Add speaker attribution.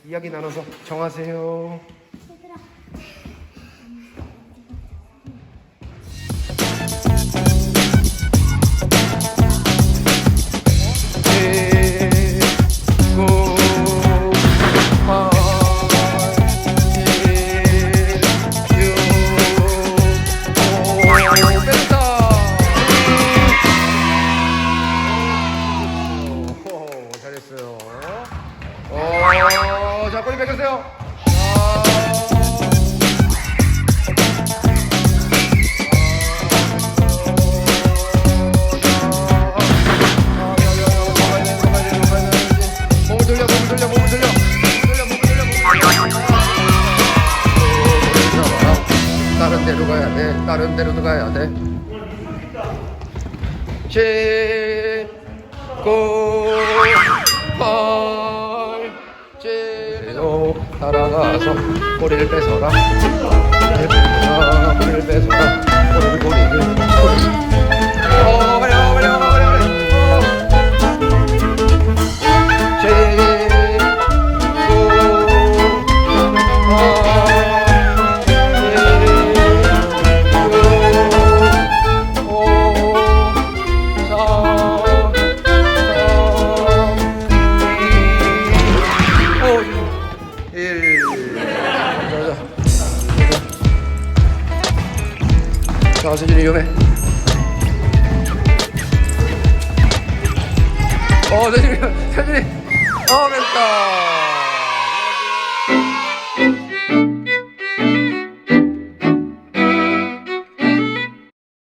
Speaker 1: 이야기 나눠서 정하세요. 자, 꼬리 뺏으세요. 몸을 돌려. 다른 데로 가야 돼. 다른 데로도 가야 돼. 7, 9, 8, 7로 따라가서 꼬리를 뺏어라. 꼬리를 뺏어라. 꼬리를. 빨리. 7, 9, 8, 7, 6, 5, 4, 3, 2, 1. 자, 세준이 위험해. 세준이. 됐다.